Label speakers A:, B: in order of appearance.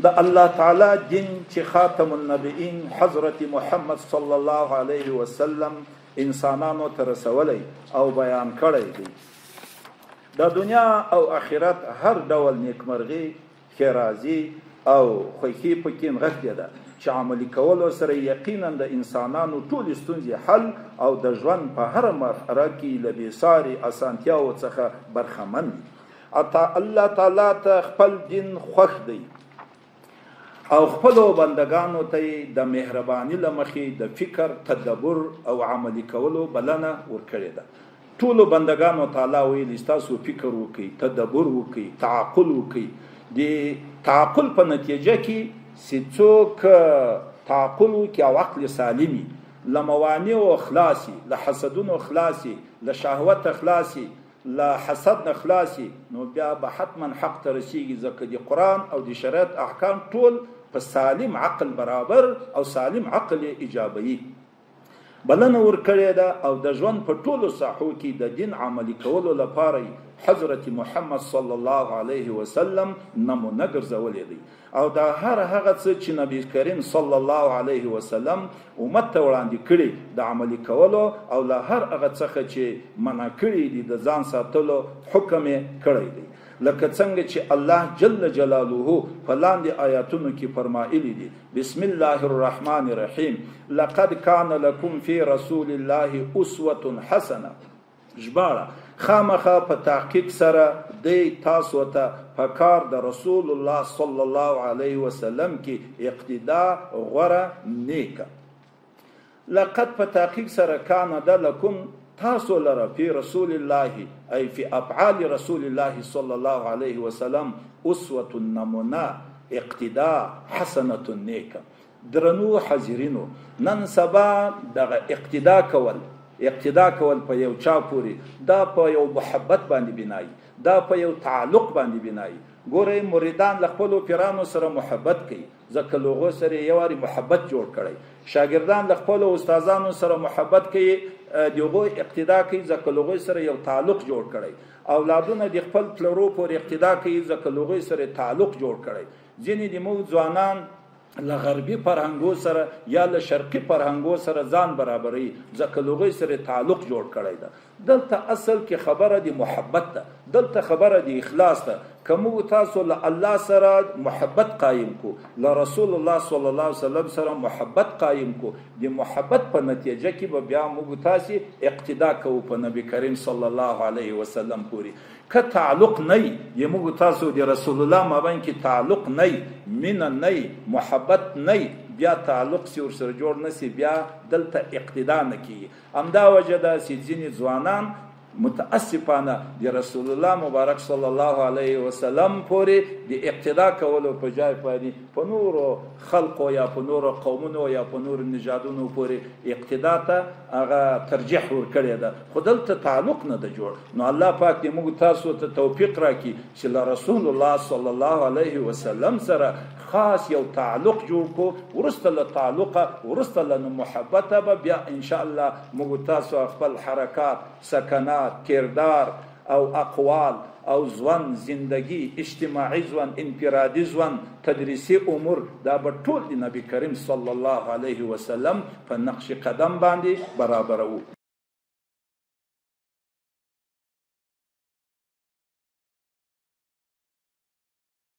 A: د الله تعالی دین چې خاتم النبیین حضرت محمد صلی الله علیه وسلم انسانانو ته رسولی او بیان کړی دی. د دنیا او آخرت هر ډول نیکمرغي، ښېرازي او خوښي پکې نغښتې ده چې عملي کولو سره یقینا د انسانانو ټولې ستونزې حل او د ژوند په هره مرحله کې له بېساري اسانتیاوو څخه برخمن دي. الله تعالی ته خپل دین خوښ دی او خپلو بندگانو ته د مهرباني له مخې د فکر، تدبر او عملي کولو بلنه ورکړې ده. ټولو بندگانو تعالی ویلي ستاسو فکر وکړئ، تدبر وکړئ، تعقل وکړئ. د تعقل په نتیجه کې چې څوک تعقل وکړي او عقل سالمي، له موانعو خلاصي، له حسدونو خلاصي، له شهوت خلاصي، له حسد نه خلاصي، نو بیا به حتما حق ته رسیږي، ځکه د قرآن او د شریعت احکام ټول په سالم عقل برابر او سالم عقل ایجابوي. بلنه ورکړې ده او د ژوند په ټولو ساحو کې د دین عملي کولو لپاره حضرت محمد صلی الله علیه وسلم نمونه ګرځولې دی. او دا هر هغه څه چې نبی کریم صلی الله علیه وسلم امت ته وړاندې کړي د عملي کولو او له هر هغه څخه چې منع کړي دي د ځان ساتلو حکم یې کړی دی. لکه څنګه چې الله جل جلاله په لاندې آیاتونو کې فرمایلی دي: بسم الله الرحمن الرحیم لقد کان لکم فی رسول الله اسوة حسنه. ژباړه: خامخا په تحقیق سره دی تاسو ته په کار د رسول الله صلی الله علیه وسلم کې اقتدا غوره نیکه. لقد په تحقیق سره کان د لکم تاسو لره فی رسول الله ای فی افعال رسول الله صلی الله علیه وسلم اسوة نمونه، اقتدا حسنه نیکه. درنو حاضرینو، نن سبا دغه اقتدا کول په یو چا پورې، دا په یو محبت باندې بنایي، دا په یو تعلق باندې بنایي. ګورئ مریدان له خپلو پیرانو سره محبت کوي، ځکه لوغو سره یو وارې محبت جوړ کړی. شاګردان له خپلو استادانو سره محبت کوي، د هغوی اقتدا کوي، ځکه لوغوی سره یو تعلق جوړ کړی. اولادونه د خپل پلرو پورې اقتدا کوي، ځکه لوغوی سره تعلق جوړ کړی. ځینې د موږ ځوانان له غربي فرهنګو سره یا له شرقي فرهنګو سره ځان برابري، ځکه لوغوی سره تعلق جوړ کړی ده. دلته اصل کې خبره د محبت ده، دلته خبره د اخلاص ده. که موږ تاسو له الله سره محبت قایم کو، له رسول الله صلی الله علیه وسلم سره محبت قایم کو، د محبت په نتیجه کې به بیا موږ تاسو اقتدا کوو په نبی کریم صلی الله علیه وسلم پورې. که تعلق نه وي موږ تاسو د رسول الله مابین کې تعلق نه وي، مینه نه وي، محبت نه وي، بیا تعلق سی ورسره جوړ نسی، بیا دلته اقتدا نه کیږي. همدا وجه ده چې ځینې ځوانان متاسفانه د رسول الله مبارک صلی الله علیه وسلم پورې د اقتدا کولو په جای باندې په نورو خلقو یا په نورو قومونو یا په نورو نژادونو پورې اقتدا ته هغه ترجیح ورکړی ده، خو دلته تعلق نه ده جوړ. نو الله پاک دې موږ تاسو ته توفیق راکړي چې له رسول الله صلی الله علیه وسلم سره خاص یو تعلق جوړ کو، ورسته له تعلقه، ورسته له محبته به بیا ان شاء الله موږ تاسو خپل حرکات، سکنات، کردار او اقوال او ژوند، زندگی، اجتماعي ژوند، انفرادي ژوند، تدریسي امور، دا به ټول د نبی کریم صلی الله علیه وسلم په نقش قدم باندې برابرو.